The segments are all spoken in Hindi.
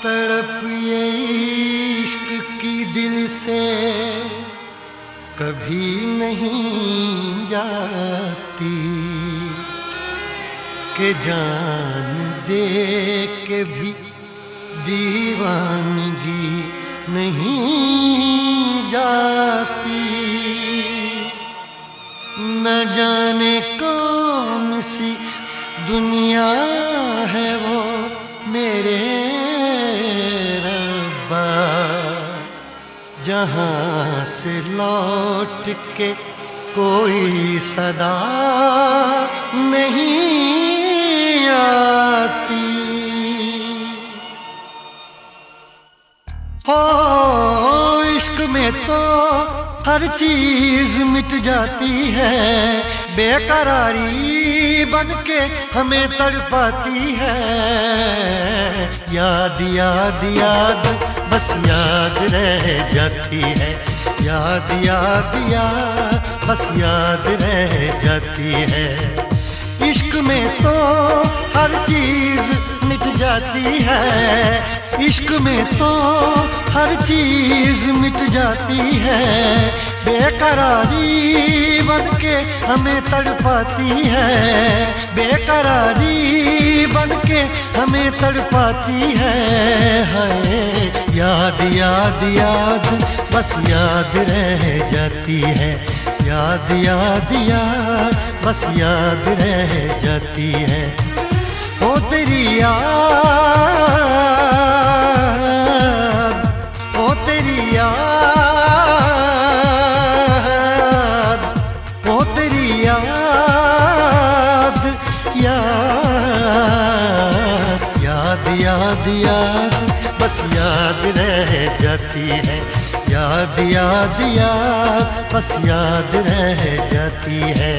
तड़प ये इश्क की दिल से कभी नहीं जाती कि जान दे के भी दीवानगी नहीं जाती। न जाने कौन सी दुनिया है वो मेरे रब्बा, जहाँ से लौट के कोई सदा नहीं आती। हो इश्क में तो हर चीज मिट जाती है, बेकरारी बन के हमें तड़पाती है। याद याद याद बस याद रह जाती है, याद याद याद बस याद रह जाती है। इश्क में तो हर चीज मिट जाती है, इश्क में तो हर चीज मिट जाती है। बेकरारी बन के हमें तड़पाती है, बेकरारी बन के हमें तड़पाती है। याद याद याद बस याद रह जाती है, याद याद याद बस याद रह जाती है। ओ तेरी याद, ओ तेरी याद, ओ तेरी याद, याद याद याद याद बस याद रह जाती है, याद याद याद बस याद रह जाती है।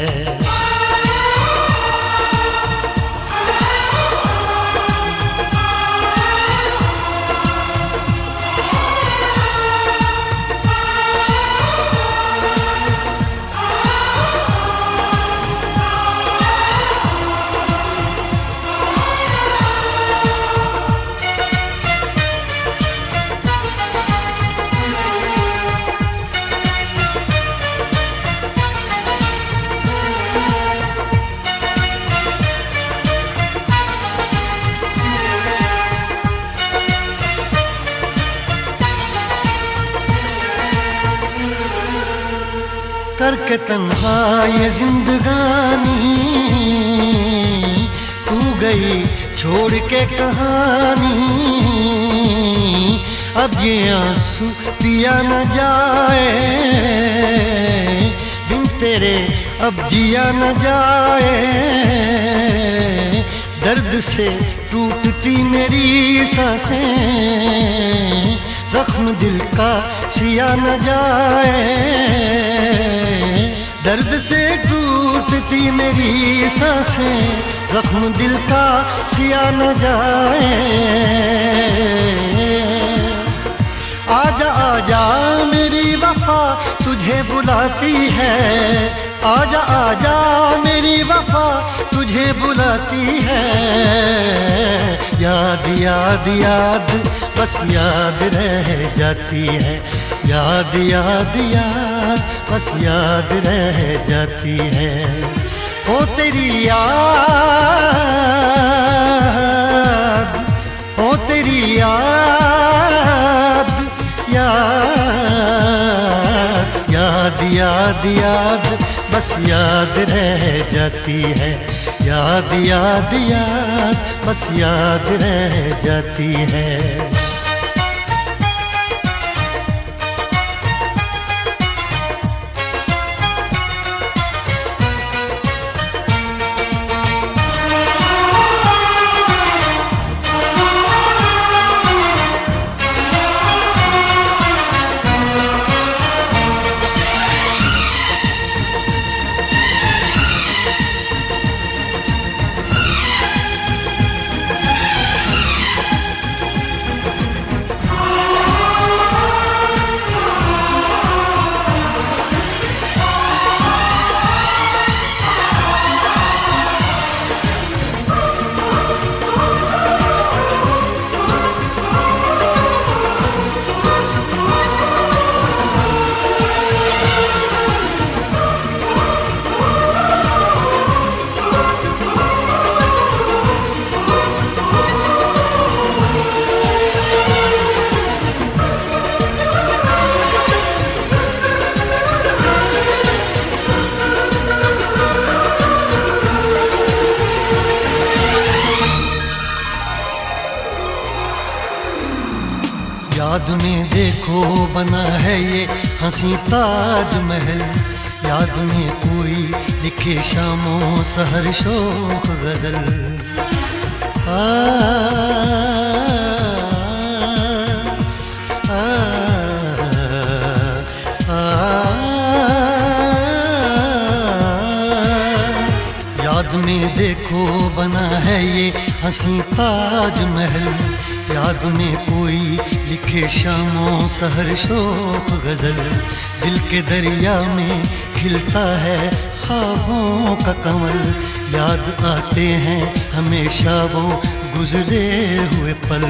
करके तन्हा ये जिंदगानी तू गई छोड़ के कहानी। अब ये आंसू पिया न जाए बिन तेरे, अब जिया न जाए। दर्द से टूटती मेरी सांसें, जख्म दिल का सिया न जाए। दर्द से टूटती मेरी सांसें, जख्म दिल का सिया न जाए। आजा आजा मेरी वफा तुझे बुलाती है, आजा आजा मेरी वफा तुझे बुलाती है। याद याद याद बस याद रह जाती है, याद याद याद बस याद रह जाती है। ओ तेरी याद, ओ तेरी याद, याद याद याद याद बस याद रह जाती है, याद याद याद बस याद रह जाती है। याद में देखो बना है ये हंसी ताजमहल, याद में कोई लिखे शामों सहर शोख गजल। आ, आ, आ, याद में देखो बना है ये हंसी ताजमहल, याद में कोई लिखे शामों सहर शोख गजल। दिल के दरिया में खिलता है ख्वाबों का कमल, याद आते हैं हमेशा वो गुजरे हुए पल।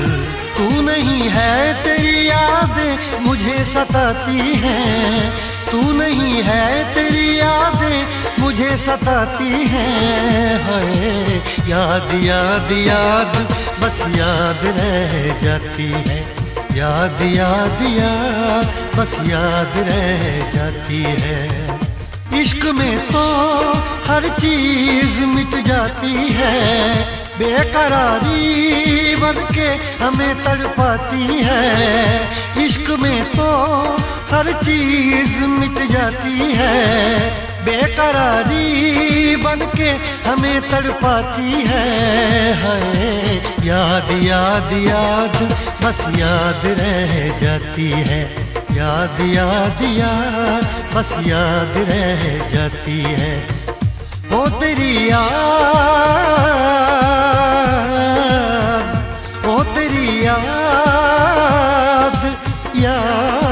तू नहीं है तेरी यादें मुझे सताती हैं, तू नहीं है तेरी यादें मुझे सताती हैं। हाय याद याद याद बस याद रह जाती है, याद याद याद बस याद रह जाती है। इश्क में तो हर चीज मिट जाती है, बेकरारी बन के हमें तड़पाती है। इश्क में तो हर चीज मिट जाती है, बेकरारी बन के हमें तड़पाती है। हाय याद याद याद बस याद रह जाती है, याद याद याद बस याद रह जाती है। ओ तेरी याद, ओ तेरी याद, याद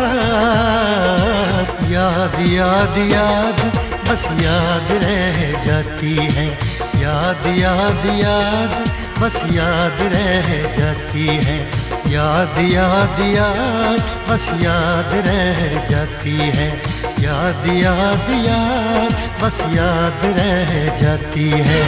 याद याद याद बस याद रह जाती है, याद याद याद बस याद रह जाती है। याद याद याद बस याद रह जाती है, याद याद याद बस याद रह जाती है।